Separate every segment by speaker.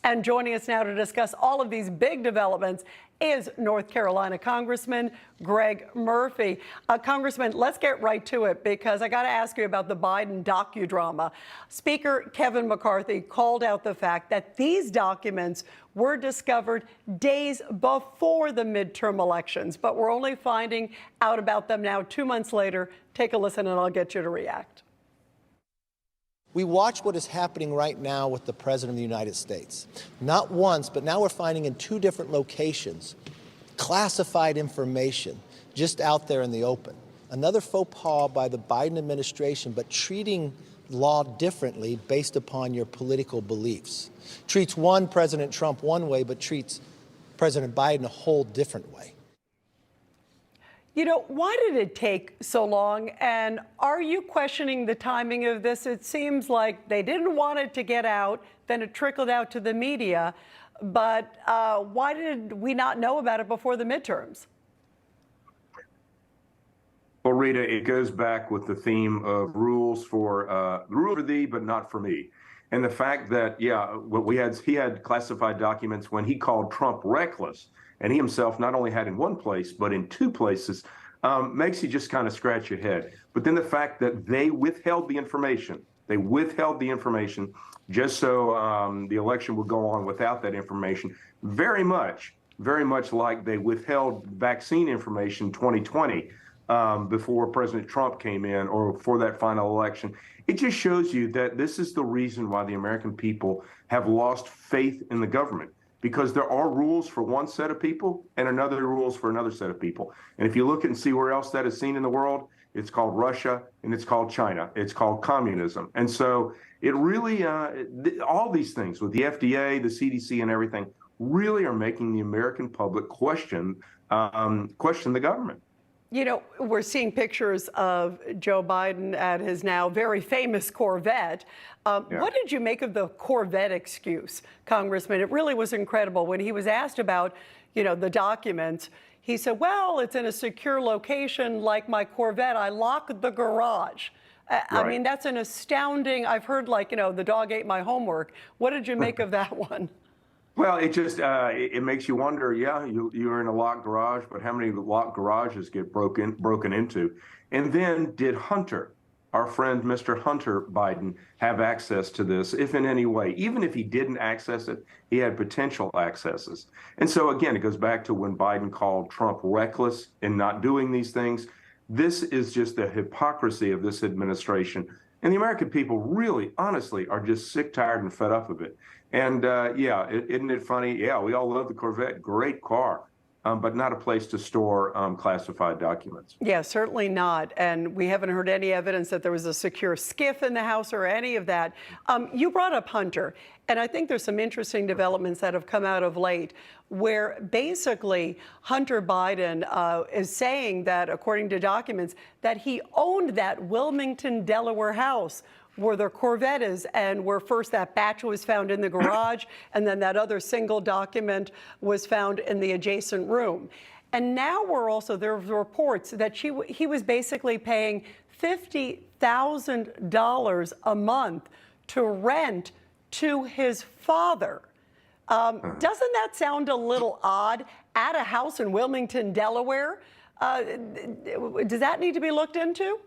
Speaker 1: And joining us now to discuss all of these big developments is North Carolina Congressman Greg Murphy. Congressman, let's get right to it because I got to ask you about the Biden docudrama. Speaker Kevin McCarthy called out the fact that these documents were discovered days before the midterm elections, but we're only finding out about them now 2 months later. Take a listen and I'll get you to react.
Speaker 2: We watch what is happening right now with the President of the United States. Not once, but now we're finding in 2 different locations classified information just out there in the open. Another faux pas by the Biden administration, but treating law differently based upon your political beliefs. Treats one President Trump one way, but treats President Biden a whole different way.
Speaker 1: You know, why did it take so long? And are you questioning the timing of this? It seems like they didn't want it to get out, then it trickled out to the media. But why did we not know about it before the midterms?
Speaker 3: Well, Rita, it goes back with the theme of rules for thee, but not for me. And the fact that, yeah, he had classified documents when he called Trump reckless. And he himself not only had in one place, but in 2 places, makes you just kind of scratch your head. But then the fact that they withheld the information, just so the election would go on without that information, very much like they withheld vaccine information 2020 before President Trump came in or for that final election. It just shows you that this is the reason why the American people have lost faith in the government. Because there are rules for one set of people and another rules for another set of people. And if you look and see where else that is seen in the world, it's called Russia and it's called China. It's called communism. And so it really, all these things with the FDA, the CDC and everything really are making the American public question the government.
Speaker 1: You know, we're seeing pictures of Joe Biden at his now very famous Corvette. What did you make of the Corvette excuse, Congressman? It really was incredible. When he was asked about, you know, the documents, he said, well, it's in a secure location like my Corvette. I locked the garage. Right. I mean, that's an astounding, I've heard like, you know, the dog ate my homework. What did you make of that one?
Speaker 3: Well, it just it makes you wonder. Yeah, you're in a locked garage, but how many locked garages get broken into? And then did Hunter, our friend Mr. Hunter Biden, have access to this, if in any way? Even if he didn't access it, he had potential accesses. And so again, it goes back to when Biden called Trump reckless in not doing these things. This is just the hypocrisy of this administration. And the American people really, honestly, are just sick, tired, and fed up of it. And yeah, isn't it funny? Yeah, we all love the Corvette, great car, but not a place to store classified documents.
Speaker 1: Yeah, certainly not. And we haven't heard any evidence that there was a secure skiff in the house or any of that. You brought up Hunter, and I think there's some interesting developments that have come out of late where basically Hunter Biden is saying that, according to documents, that he owned that Wilmington, Delaware house where the Corvette is, and where first that batch was found in the garage, and then that other single document was found in the adjacent room. And now there's reports that he was basically paying $50,000 a month to rent to his father. Doesn't that sound a little odd? At a house in Wilmington, Delaware? Does that need to be looked into?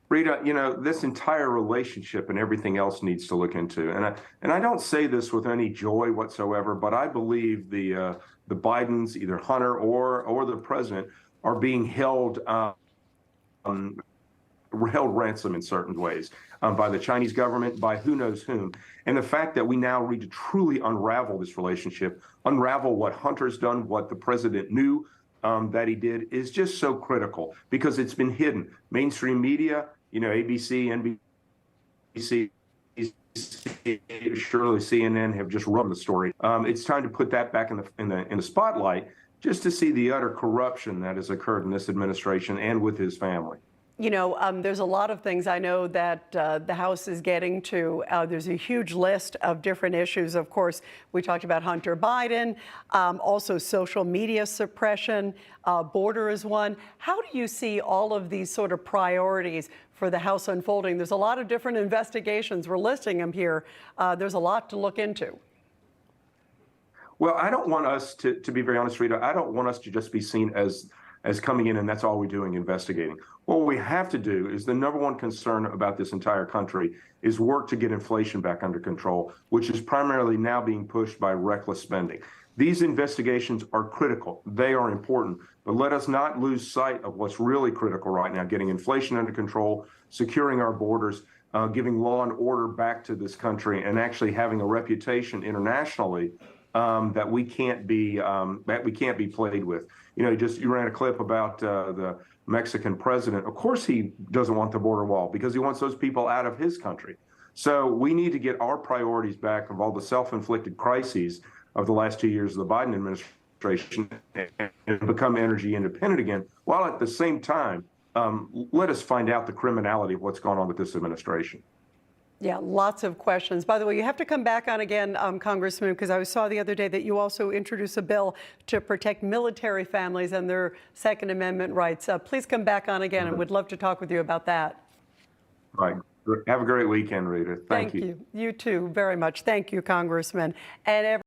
Speaker 3: Rita, you know, this entire relationship and everything else needs to look into. And I don't say this with any joy whatsoever, but I believe the Bidens, either Hunter or the president, are being held ransom in certain ways by the Chinese government, by who knows whom. And the fact that we now need to truly unravel this relationship, unravel what Hunter's done, what the president knew that he did, is just so critical because it's been hidden. Mainstream media, you know, ABC, NBC, surely CNN have just run the story. It's time to put that back in the spotlight, just to see the utter corruption that has occurred in this administration and with his family.
Speaker 1: You know, there's a lot of things I know that the House is getting to. There's a huge list of different issues. Of course, we talked about Hunter Biden, also social media suppression, border is one. How do you see all of these sort of priorities for the House unfolding? There's a lot of different investigations. We're listing them here. There's a lot to look into.
Speaker 3: Well, I don't want us to be very honest, Rita, I don't want us to just be seen as coming in and that's all we're doing, investigating. What we have to do is the number one concern about this entire country is work to get inflation back under control, which is primarily now being pushed by reckless spending. These investigations are critical. They are important, but let us not lose sight of what's really critical right now, getting inflation under control, securing our borders, giving law and order back to this country, and actually having a reputation internationally that we can't be played with. You know, you ran a clip about the Mexican president. Of course, he doesn't want the border wall because he wants those people out of his country. So we need to get our priorities back of all the self-inflicted crises of the last 2 years of the Biden administration and become energy independent again, while at the same time, let us find out the criminality of what's going on with this administration.
Speaker 1: Yeah, lots of questions. By the way, you have to come back on again, Congressman, because I saw the other day that you also introduced a bill to protect military families and their Second Amendment rights. Please come back on again, and we'd love to talk with you about that.
Speaker 3: Right. Have a great weekend, Rita. Thank you.
Speaker 1: You too, very much. Thank you, Congressman. And